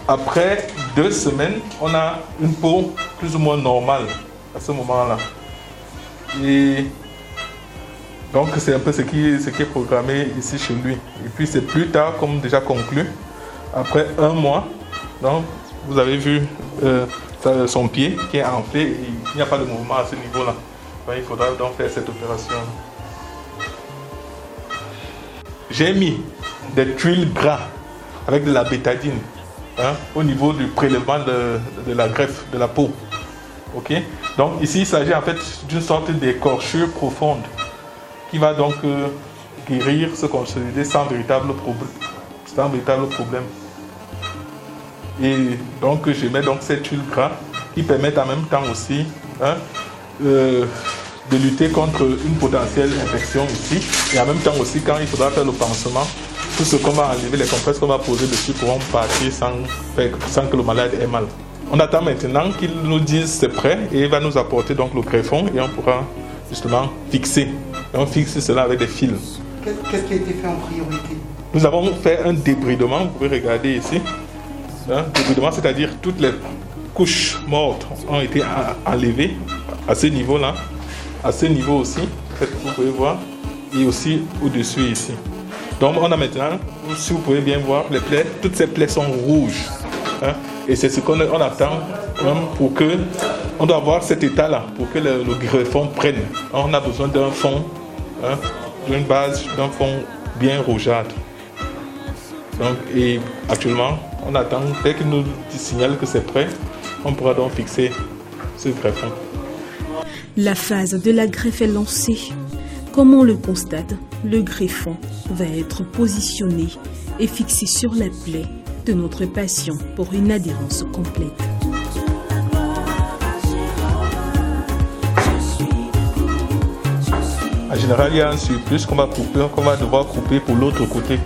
après 2 semaines, on a une peau plus ou moins normale à ce moment-là. Et donc c'est un peu ce qui est programmé ici chez lui. Et puis c'est plus tard, comme déjà conclu, après 1 mois, donc vous avez vu son pied qui est enflé et il n'y a pas de mouvement à ce niveau-là. Il faudra donc faire cette opération. J'ai mis des tuiles gras avec de la bétadine au niveau du prélèvement de la greffe, de la peau. Ok? Donc ici, il s'agit en fait d'une sorte d'écorchure profonde qui va donc guérir, se consolider sans véritable problème. Et donc je mets donc cette huile gras qui permet en même temps aussi de lutter contre une potentielle infection ici. Et en même temps aussi, quand il faudra faire le pansement, tout ce qu'on va enlever, les compresses qu'on va poser dessus pourront partir sans que le malade ait mal. On attend maintenant qu'il nous dise c'est prêt et il va nous apporter donc le greffon et on pourra justement fixer. Et on fixe cela avec des fils. Qu'est-ce qui a été fait en priorité? Nous avons fait un débridement, vous pouvez regarder ici. Débridement, c'est-à-dire toutes les couches mortes ont été enlevées à ce niveau-là, à ce niveau aussi, vous pouvez voir, et aussi au-dessus ici. Donc on a maintenant, si vous pouvez bien voir, les plaies, toutes ces plaies sont rouges. Et c'est ce qu'on attend pour que, on doit avoir cet état-là, pour que le greffon prenne. On a besoin d'un fond, d'une base, d'un fond bien rougeâtre. Donc, et actuellement, on attend, dès qu'il nous signale que c'est prêt, on pourra donc fixer ce greffon. La phase de la greffe est lancée. Comme on le constate, le greffon va être positionné et fixé sur la plaie de notre patient pour une adhérence complète. En général, il y a un surplus qu'on va devoir couper pour l'autre côté.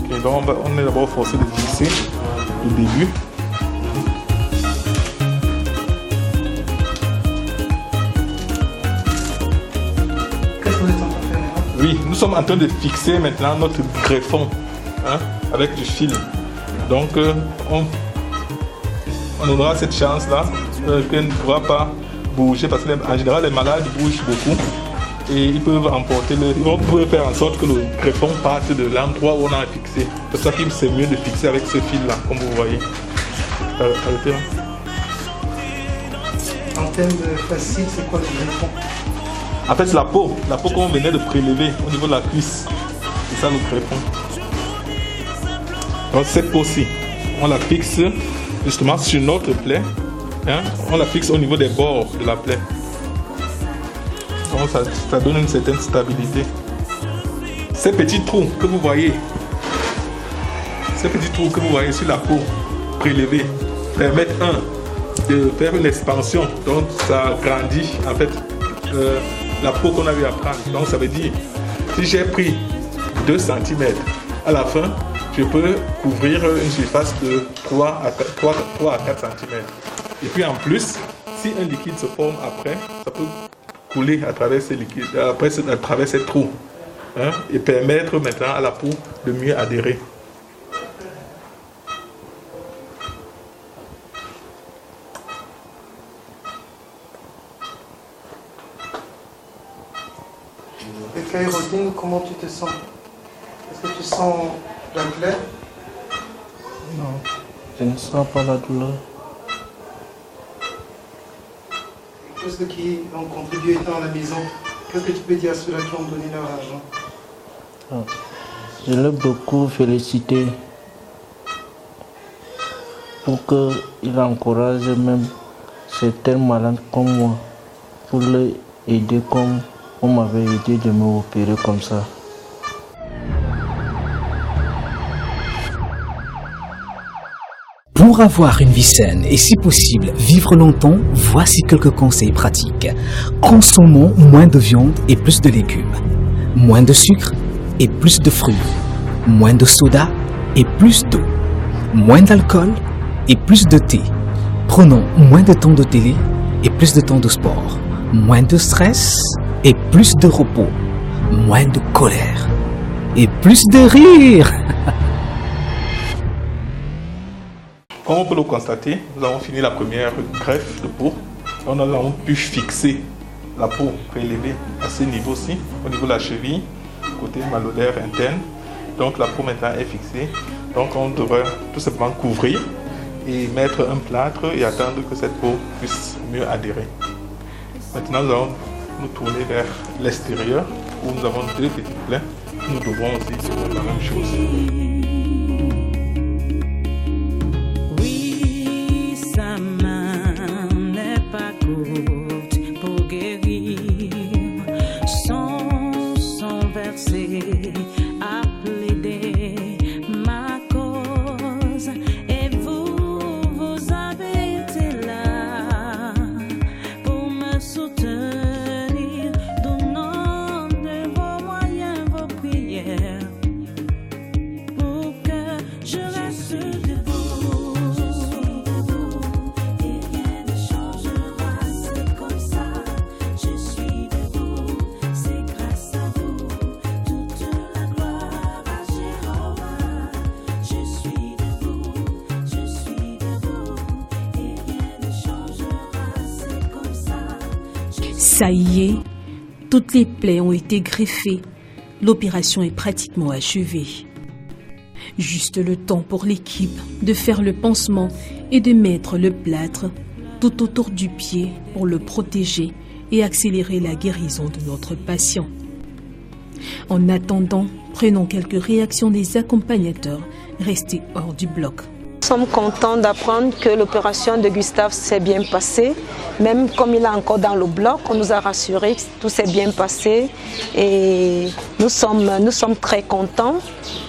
Okay, donc on est d'abord forcé de fixer au début. Oui, nous sommes en train de fixer maintenant notre greffon avec du fil. Donc on aura cette chance-là qu'elle ne pourra pas bouger parce qu'en général les malades bougent beaucoup et ils peuvent emporter on peut faire en sorte que le greffon parte de l'endroit où on a fixé. C'est pour ça que c'est mieux de fixer avec ce fil-là, comme vous voyez. Arrêtez là. En termes faciles, c'est quoi le greffon? En fait, c'est la peau qu'on venait de prélever au niveau de la cuisse. C'est ça le greffon. Donc cette peau-ci, on la fixe justement sur notre plaie. On la fixe au niveau des bords de la plaie. Donc ça donne une certaine stabilité. Ces petits trous que vous voyez, sur la peau prélevée permettent de faire une expansion. Donc ça grandit en fait la peau qu'on a eu à prendre. Donc ça veut dire, si j'ai pris 2 cm, à la fin, je peux couvrir une surface de 3 à 4 cm. Et puis en plus, si un liquide se forme après, ça peut couler à travers ces liquides, à travers ces trous, et permettre maintenant à la peau de mieux adhérer. Kairo, dis-nous comment tu te sens? Est-ce que tu sens la douleur? Non, je ne sens pas la douleur. Tous ceux qui ont contribué étant à la maison, qu'est-ce que tu peux dire à ceux-là qui ont donné leur argent? Je l'ai beaucoup félicité pour qu'il encourage même certains malades comme moi, pour les aider comme on m'avait aidé de me opérer comme ça. Pour avoir une vie saine et si possible vivre longtemps, voici quelques conseils pratiques. Consommons moins de viande et plus de légumes, moins de sucre et plus de fruits, moins de soda et plus d'eau, moins d'alcool et plus de thé. Prenons moins de temps de télé et plus de temps de sport, moins de stress et plus de repos, moins de colère et plus de rire. Comme on peut le constater, nous avons fini la première greffe de peau. On a pu fixer la peau prélevée à ce niveau-ci, au niveau de la cheville, côté malodère interne. Donc la peau maintenant est fixée. Donc on devrait tout simplement couvrir et mettre un plâtre et attendre que cette peau puisse mieux adhérer. Maintenant nous allons nous tourner vers l'extérieur où nous avons deux petits plaies. Nous devrons aussi faire la même chose. Ça y est, toutes les plaies ont été greffées. L'opération est pratiquement achevée. Juste le temps pour l'équipe de faire le pansement et de mettre le plâtre tout autour du pied pour le protéger et accélérer la guérison de notre patient. En attendant, prenons quelques réactions des accompagnateurs restés hors du bloc. Nous sommes contents d'apprendre que l'opération de Gustave s'est bien passée. Même comme il est encore dans le bloc, on nous a rassuré que tout s'est bien passé. Et nous sommes très contents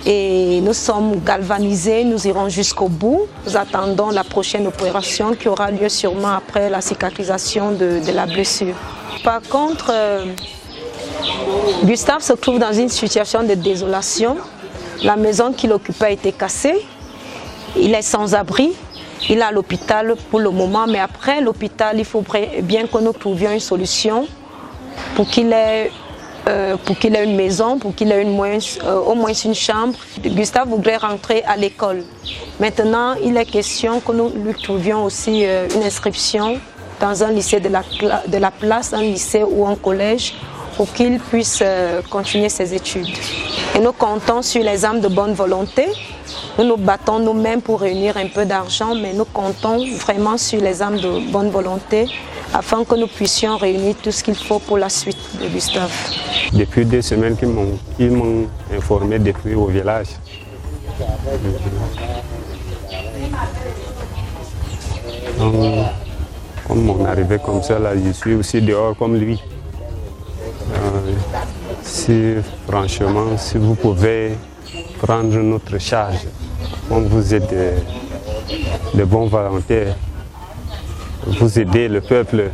et nous sommes galvanisés. Nous irons jusqu'au bout. Nous attendons la prochaine opération qui aura lieu sûrement après la cicatrisation de la blessure. Par contre, Gustave se trouve dans une situation de désolation. La maison qu'il occupait a été cassée. Il est sans abri, il est à l'hôpital pour le moment, mais après l'hôpital, il faut bien que nous trouvions une solution pour qu'il ait une maison, pour qu'il ait au moins une chambre. Gustave voudrait rentrer à l'école. Maintenant, il est question que nous lui trouvions aussi une inscription dans un lycée de la place, un lycée ou un collège, pour qu'il puisse continuer ses études. Et nous comptons sur les âmes de bonne volonté. Nous nous battons nous-mêmes pour réunir un peu d'argent, mais nous comptons vraiment sur les âmes de bonne volonté afin que nous puissions réunir tout ce qu'il faut pour la suite de Gustave. Depuis 2 semaines qu'ils m'ont informé depuis au village. Donc, comme on arrivait comme ça, là, je suis aussi dehors comme lui. Franchement, si vous pouvez prendre notre charge, comme vous êtes de bons volontaires, vous aidez le peuple.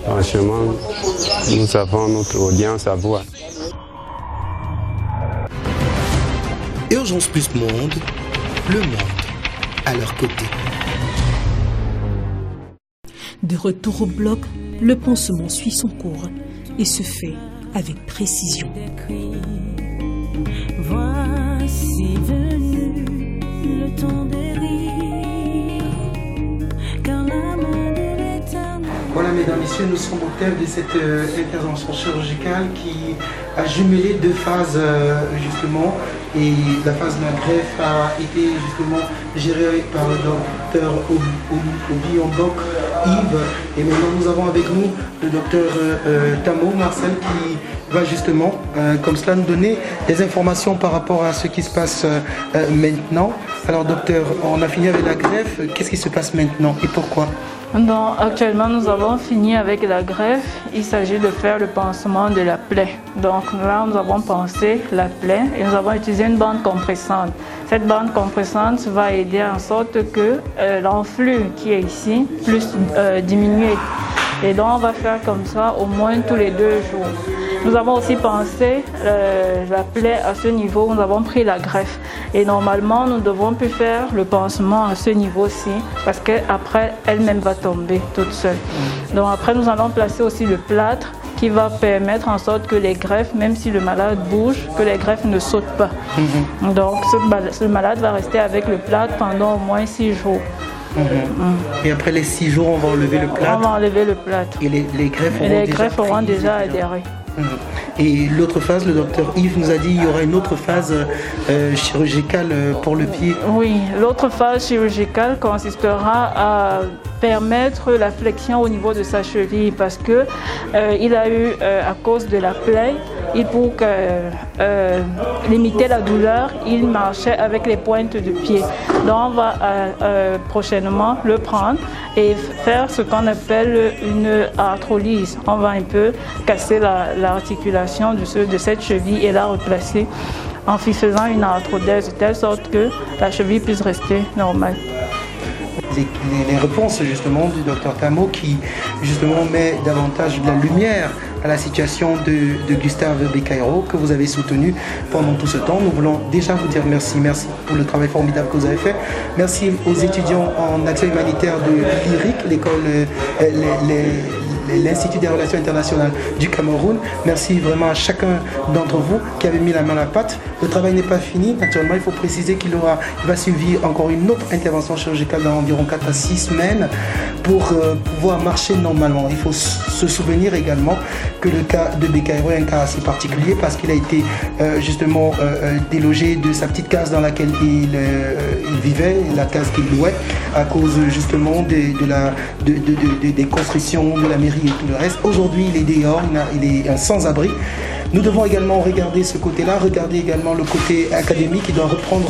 Franchement, nous avons notre audience à voir. Urgence Plus Monde, le monde à leur côté. De retour au bloc, le pansement suit son cours et se fait avec précision. Voici venu le temps des rires, car l'amour de l'éternel Voilà, mesdames, messieurs, nous sommes au terme de cette intervention chirurgicale qui a jumelé deux phases, justement. Et la phase de la greffe a été justement gérée par le docteur Obiambok Yves. Et maintenant, nous avons avec nous le docteur Tamo Marcel qui va justement, comme cela, nous donner des informations par rapport à ce qui se passe maintenant. Alors, docteur, on a fini avec la greffe. Qu'est-ce qui se passe maintenant et pourquoi? Donc, actuellement, nous avons fini avec la greffe. Il s'agit de faire le pansement de la plaie. Donc là, nous avons pansé la plaie et nous avons utilisé une bande compressante. Cette bande compressante va aider en sorte que l'enflux qui est ici puisse diminuer. Et donc, on va faire comme ça au moins tous les 2 jours. Nous avons aussi pensé la plaie à ce niveau où nous avons pris la greffe. Et normalement, nous devons plus faire le pansement à ce niveau-ci parce qu'après, elle-même va tomber toute seule. Donc après, nous allons placer aussi le plâtre qui va permettre en sorte que les greffes, même si le malade bouge, que les greffes ne sautent pas. Donc ce malade va rester avec le plâtre pendant au moins 6 jours. Et après les 6 jours, on va enlever le plâtre. On va enlever le plâtre. Et les greffes auront déjà adhéré. Et l'autre phase, le docteur Yves nous a dit qu'il y aura une autre phase chirurgicale pour le pied. Oui, l'autre phase chirurgicale consistera à permettre la flexion au niveau de sa cheville parce que il a eu, à cause de la plaie, et pour limiter la douleur, il marchait avec les pointes de pied. Donc on va prochainement le prendre et faire ce qu'on appelle une arthrolyse. On va un peu casser l'articulation de cette cheville et la replacer en faisant une arthrodèse de telle sorte que la cheville puisse rester normale. Les réponses justement du docteur Tamo qui justement met davantage de la lumière à la situation de Gustave Bekaïro que vous avez soutenu pendant tout ce temps. Nous voulons déjà vous dire merci pour le travail formidable que vous avez fait. Merci aux étudiants en action humanitaire de l'IRIC, l'école, l'Institut des relations internationales du Cameroun. Merci vraiment à chacun d'entre vous qui avait mis la main à la pâte. Le travail n'est pas fini. Naturellement, il faut préciser qu'il va suivre encore une autre intervention chirurgicale dans environ 4 à 6 semaines pour pouvoir marcher normalement. Il faut se souvenir également que le cas de Bekaïro est un cas assez particulier parce qu'il a été justement délogé de sa petite case dans laquelle il vivait, la case qu'il louait, à cause justement des constructions de la mairie et tout le reste. Aujourd'hui, il est dehors, il est sans-abri. Nous devons également regarder ce côté-là, regarder également le côté académique qui doit reprendre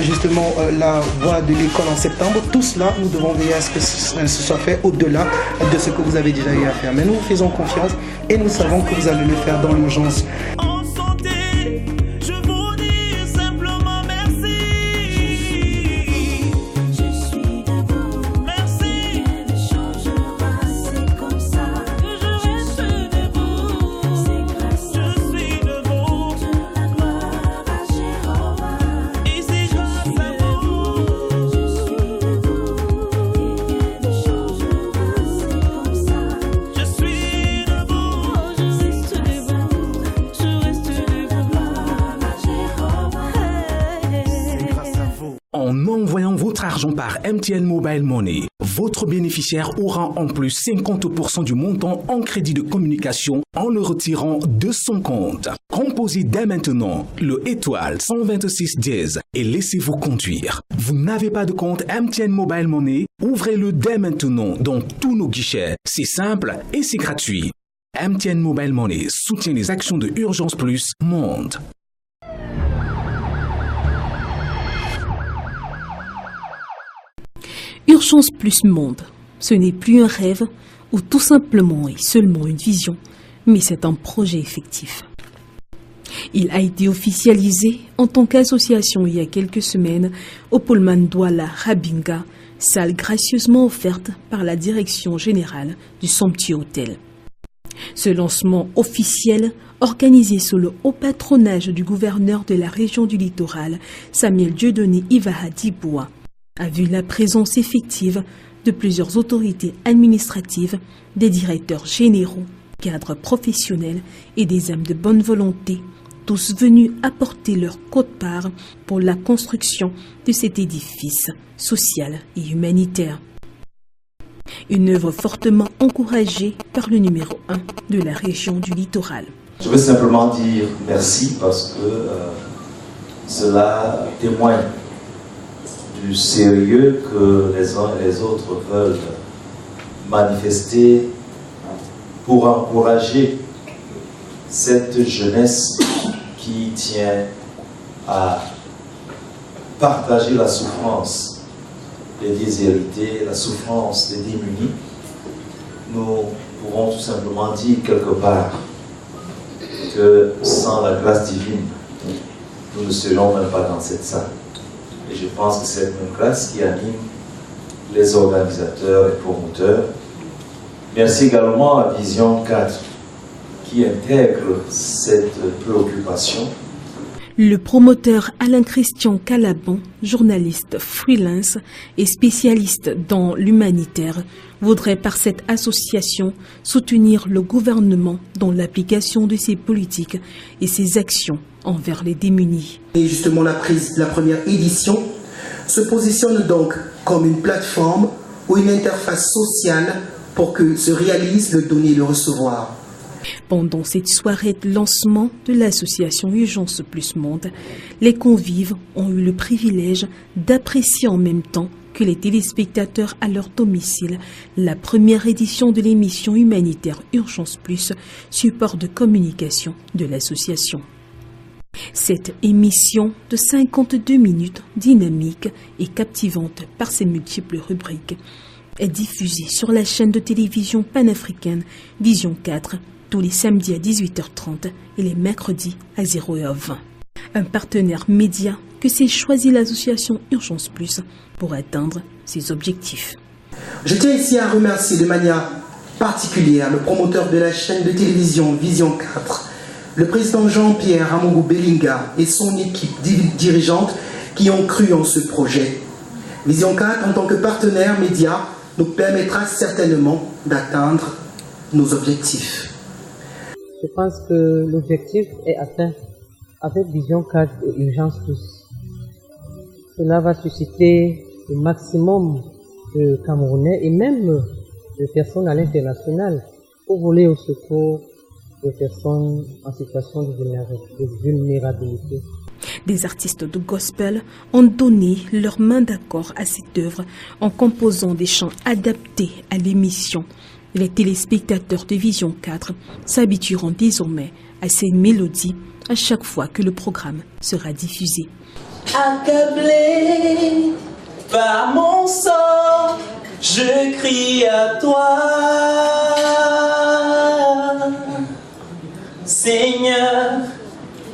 justement la voie de l'école en septembre. Tout cela, nous devons veiller à ce que ce soit fait au-delà de ce que vous avez déjà eu à faire. Mais nous vous faisons confiance et nous savons que vous allez le faire dans l'urgence. En envoyant votre argent par MTN Mobile Money, votre bénéficiaire aura en plus 50% du montant en crédit de communication en le retirant de son compte. Composez dès maintenant le étoile 126 dièse et laissez-vous conduire. Vous n'avez pas de compte MTN Mobile Money? Ouvrez-le dès maintenant dans tous nos guichets. C'est simple et c'est gratuit. MTN Mobile Money soutient les actions de Urgence Plus Monde. Urgence Plus Monde, ce n'est plus un rêve ou tout simplement et seulement une vision, mais c'est un projet effectif. Il a été officialisé en tant qu'association il y a quelques semaines au Pullman Douala Rabinga, salle gracieusement offerte par la direction générale du Somptueux Hôtel. Ce lancement officiel, organisé sous le haut patronage du gouverneur de la région du littoral, Samuel Dieudonné Ivaha Diboua, a vu la présence effective de plusieurs autorités administratives, des directeurs généraux, cadres professionnels et des âmes de bonne volonté, tous venus apporter leur quote-part pour la construction de cet édifice social et humanitaire. Une œuvre fortement encouragée par le numéro 1 de la région du littoral. Je veux simplement dire merci parce que cela témoigne du sérieux que les uns et les autres veulent manifester pour encourager cette jeunesse qui tient à partager la souffrance des déshérités, la souffrance des démunis. Nous pourrons tout simplement dire quelque part que sans la grâce divine, nous ne serions même pas dans cette salle. Et je pense que c'est cette même grâce qui anime les organisateurs et promoteurs. Merci également à Vision 4 qui intègre cette préoccupation. Le promoteur Alain-Christian Calaban, journaliste freelance et spécialiste dans l'humanitaire, voudrait par cette association soutenir le gouvernement dans l'application de ses politiques et ses actions envers les démunis. Et justement, la première édition se positionne donc comme une plateforme ou une interface sociale pour que se réalise le donner et le recevoir. Pendant cette soirée de lancement de l'association Urgence Plus Monde, les convives ont eu le privilège d'apprécier en même temps que les téléspectateurs à leur domicile la première édition de l'émission humanitaire Urgence Plus, support de communication de l'association. Cette émission de 52 minutes, dynamique et captivante par ses multiples rubriques, est diffusée sur la chaîne de télévision panafricaine Vision 4 tous les samedis à 18h30 et les mercredis à 0h20. Un partenaire média que s'est choisi l'association Urgence Plus pour atteindre ses objectifs. Je tiens ici à remercier de manière particulière le promoteur de la chaîne de télévision Vision 4, le président Jean-Pierre Amongo Bellinga et son équipe dirigeante qui ont cru en ce projet. Vision 4, en tant que partenaire média, nous permettra certainement d'atteindre nos objectifs. Je pense que l'objectif est atteint avec Vision 4 et Urgence Plus. Cela va susciter le maximum de Camerounais et même de personnes à l'international pour voler au secours des personnes en situation de vulnérabilité. Des artistes de gospel ont donné leur main d'accord à cette œuvre en composant des chants adaptés à l'émission. Les téléspectateurs de Vision 4 s'habitueront désormais à ces mélodies à chaque fois que le programme sera diffusé. Accablé par mon sort, je crie à toi. Seigneur,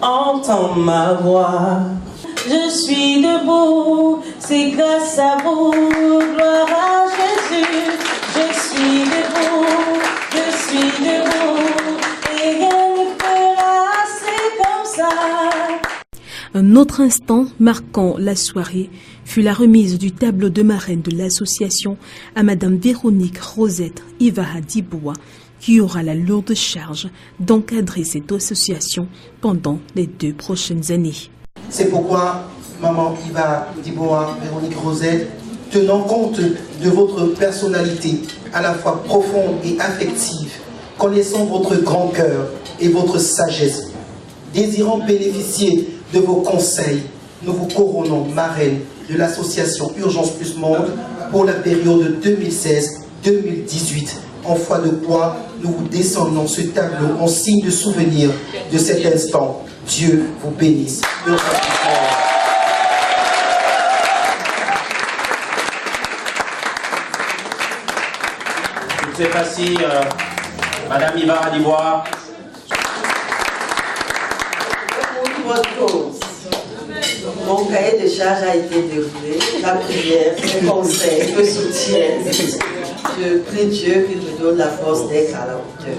entends ma voix. Je suis debout, c'est grâce à vous, gloire à Jésus. Je suis debout, et rien ne peut lasser comme ça. Un autre instant marquant la soirée fut la remise du tableau de marraine de l'association à Madame Véronique Rosette Ivaha Diboua, qui aura la lourde charge d'encadrer cette association pendant les 2 prochaines années. C'est pourquoi, Maman Ivaha Diboua, Véronique Rosette, tenant compte de votre personnalité à la fois profonde et affective, connaissant votre grand cœur et votre sagesse, désirant bénéficier de vos conseils, nous vous couronnons marraine de l'association Urgence Plus Monde pour la période 2016-2018. En foi de quoi nous vous décernons ce tableau en signe de souvenir de cet instant. Dieu vous bénisse. Je ne sais pas si Madame Ivaha Diboua. Mon cahier de charge a été déroulé. La prière, le conseil, le soutien. Je prie Dieu qu'il me donne la force d'être à la hauteur.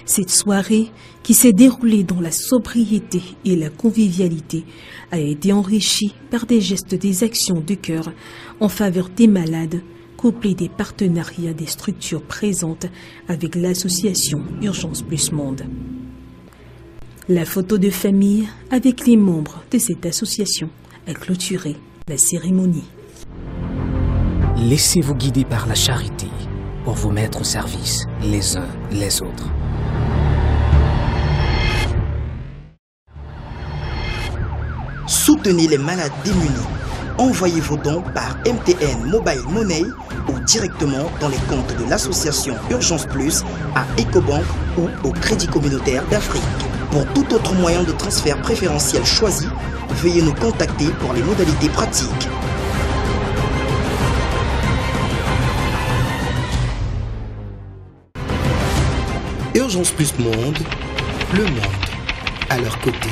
Cette soirée, qui s'est déroulée dans la sobriété et la convivialité, a été enrichie par des gestes, des actions de cœur en faveur des malades, couplés des partenariats des structures présentes avec l'association Urgence Plus Monde. La photo de famille avec les membres de cette association a clôturé la cérémonie. Laissez-vous guider par la charité pour vous mettre au service les uns les autres. Soutenez les malades démunis. Envoyez vos dons par MTN Mobile Money ou directement dans les comptes de l'association Urgence Plus à Ecobank ou au Crédit Communautaire d'Afrique. Pour tout autre moyen de transfert préférentiel choisi, veuillez nous contacter pour les modalités pratiques. Urgence Plus Monde, le monde à leur côté.